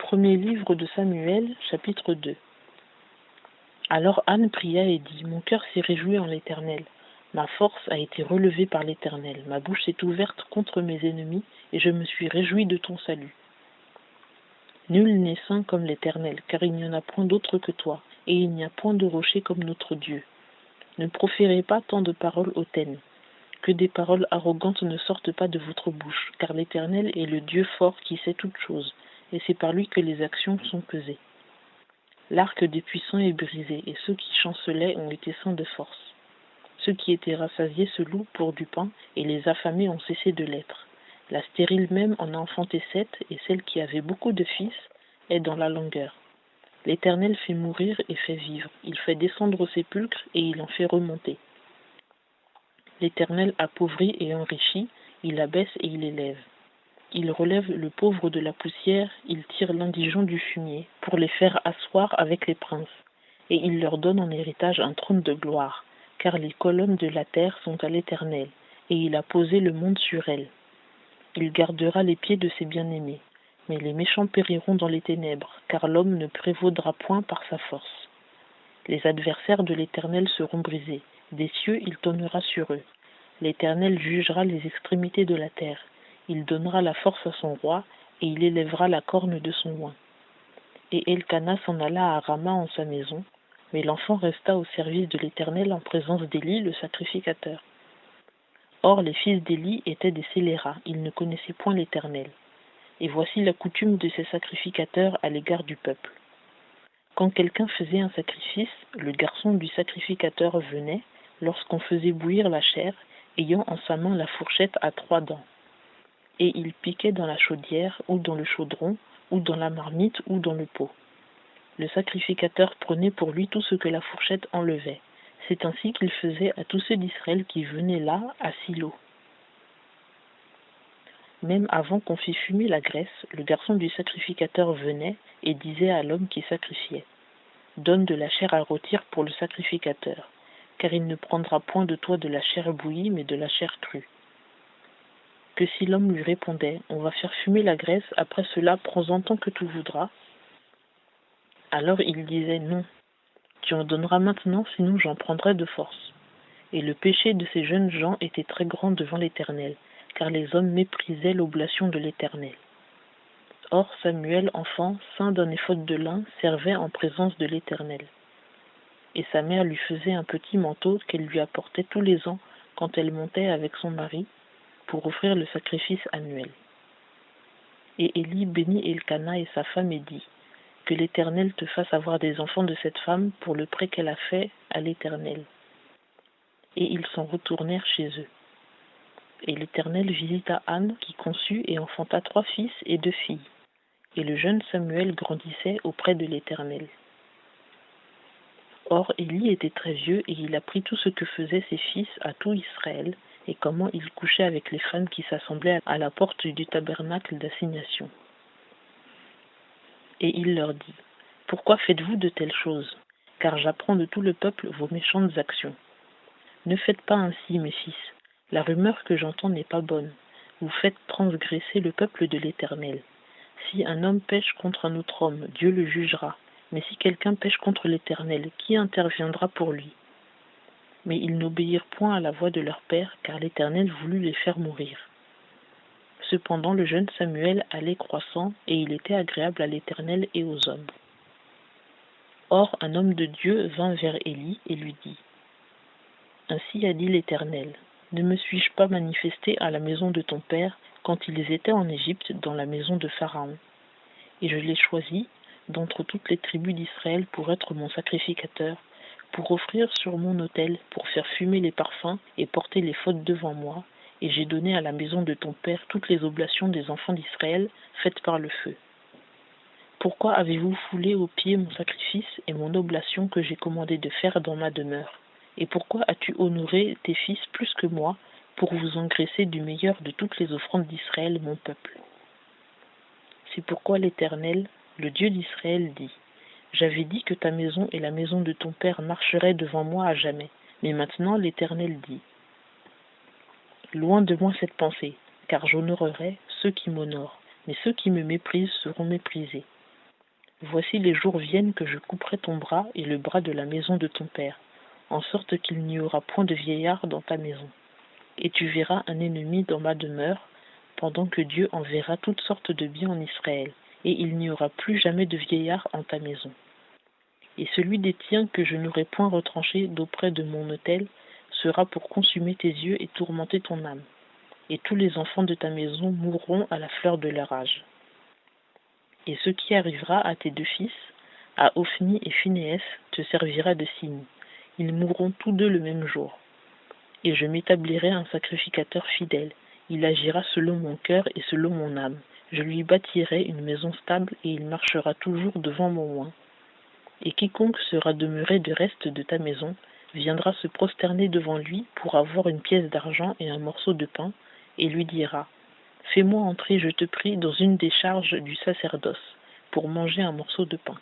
Premier livre de Samuel, chapitre 2. Alors Anne pria et dit, mon cœur s'est réjoui en l'Éternel. Ma force a été relevée par l'Éternel. Ma bouche s'est ouverte contre mes ennemis, et je me suis réjoui de ton salut. Nul n'est saint comme l'Éternel, car il n'y en a point d'autre que toi, et il n'y a point de rocher comme notre Dieu. Ne proférez pas tant de paroles hautaines, que des paroles arrogantes ne sortent pas de votre bouche, car l'Éternel est le Dieu fort qui sait toutes choses, et c'est par lui que les actions sont pesées. L'arc des puissants est brisé, et ceux qui chancelaient ont été sains de force. Ceux qui étaient rassasiés se louent pour du pain, et les affamés ont cessé de l'être. La stérile même en a enfanté 7, et celle qui avait beaucoup de fils est dans la langueur. L'Éternel fait mourir et fait vivre, il fait descendre au sépulcre, et il en fait remonter. L'Éternel appauvrit et enrichit, il abaisse et il élève. Il relève le pauvre de la poussière, il tire l'indigent du fumier, pour les faire asseoir avec les princes. Et il leur donne en héritage un trône de gloire, car les colonnes de la terre sont à l'Éternel, et il a posé le monde sur elles. Il gardera les pieds de ses bien-aimés, mais les méchants périront dans les ténèbres, car l'homme ne prévaudra point par sa force. Les adversaires de l'Éternel seront brisés, des cieux il tonnera sur eux. L'Éternel jugera les extrémités de la terre. Il donnera la force à son roi, et il élèvera la corne de son oin. Et Elkana s'en alla à Rama en sa maison, mais l'enfant resta au service de l'Éternel en présence d'Élie, le sacrificateur. Or les fils d'Élie étaient des scélérats, ils ne connaissaient point l'Éternel. Et voici la coutume de ces sacrificateurs à l'égard du peuple. Quand quelqu'un faisait un sacrifice, le garçon du sacrificateur venait, lorsqu'on faisait bouillir la chair, ayant en sa main la fourchette à 3 dents. Et il piquait dans la chaudière, ou dans le chaudron, ou dans la marmite, ou dans le pot. Le sacrificateur prenait pour lui tout ce que la fourchette enlevait. C'est ainsi qu'il faisait à tous ceux d'Israël qui venaient là, à Silo. Même avant qu'on fît fumer la graisse, le garçon du sacrificateur venait et disait à l'homme qui sacrifiait, « Donne de la chair à rôtir pour le sacrificateur, car il ne prendra point de toi de la chair bouillie, mais de la chair crue. » Que si l'homme lui répondait, « On va faire fumer la graisse, après cela prends-en tant que tu voudras. » Alors il disait, « Non, tu en donneras maintenant, sinon j'en prendrai de force. » Et le péché de ces jeunes gens était très grand devant l'Éternel, car les hommes méprisaient l'oblation de l'Éternel. Or Samuel, enfant, ceint d'un éphod de lin, servait en présence de l'Éternel. Et sa mère lui faisait un petit manteau qu'elle lui apportait tous les ans quand elle montait avec son mari, pour offrir le sacrifice annuel. Et Élie bénit Elkana et sa femme et dit, « Que l'Éternel te fasse avoir des enfants de cette femme pour le prêt qu'elle a fait à l'Éternel. » Et ils s'en retournèrent chez eux. Et l'Éternel visita Anne qui conçut et enfanta 3 fils et 2 filles. Et le jeune Samuel grandissait auprès de l'Éternel. Or Élie était très vieux et il apprit tout ce que faisaient ses fils à tout Israël, et comment il couchait avec les femmes qui s'assemblaient à la porte du tabernacle d'assignation. Et il leur dit, « Pourquoi faites-vous de telles choses? Car j'apprends de tout le peuple vos méchantes actions. Ne faites pas ainsi, mes fils, la rumeur que j'entends n'est pas bonne. Vous faites transgresser le peuple de l'Éternel. Si un homme pêche contre un autre homme, Dieu le jugera. Mais si quelqu'un pêche contre l'Éternel, qui interviendra pour lui? » Mais ils n'obéirent point à la voix de leur père, car l'Éternel voulut les faire mourir. Cependant le jeune Samuel allait croissant, et il était agréable à l'Éternel et aux hommes. Or un homme de Dieu vint vers Élie et lui dit, « Ainsi a dit l'Éternel, ne me suis-je pas manifesté à la maison de ton père quand ils étaient en Égypte dans la maison de Pharaon? Et je l'ai choisi d'entre toutes les tribus d'Israël pour être mon sacrificateur, pour offrir sur mon autel, pour faire fumer les parfums et porter les fautes devant moi, et j'ai donné à la maison de ton père toutes les oblations des enfants d'Israël faites par le feu. Pourquoi avez-vous foulé aux pieds mon sacrifice et mon oblation que j'ai commandé de faire dans ma demeure? Et pourquoi as-tu honoré tes fils plus que moi, pour vous engraisser du meilleur de toutes les offrandes d'Israël, mon peuple? C'est pourquoi l'Éternel, le Dieu d'Israël, dit, « J'avais dit que ta maison et la maison de ton père marcheraient devant moi à jamais. Mais maintenant l'Éternel dit, « Loin de moi cette pensée, car j'honorerai ceux qui m'honorent, mais ceux qui me méprisent seront méprisés. Voici les jours viennent que je couperai ton bras et le bras de la maison de ton père, en sorte qu'il n'y aura point de vieillard dans ta maison. Et tu verras un ennemi dans ma demeure, pendant que Dieu enverra toutes sortes de biens en Israël, et il n'y aura plus jamais de vieillard en ta maison. Et celui des tiens que je n'aurai point retranché d'auprès de mon autel sera pour consumer tes yeux et tourmenter ton âme. Et tous les enfants de ta maison mourront à la fleur de leur âge. Et ce qui arrivera à tes deux fils, à Ophni et Phinehès, te servira de signe. Ils mourront tous deux le même jour. Et je m'établirai un sacrificateur fidèle. Il agira selon mon cœur et selon mon âme. Je lui bâtirai une maison stable et il marchera toujours devant mon oint. Et quiconque sera demeuré de reste de ta maison viendra se prosterner devant lui pour avoir une pièce d'argent et un morceau de pain, et lui dira: Fais-moi entrer, je te prie, dans une des charges du sacerdoce, pour manger un morceau de pain.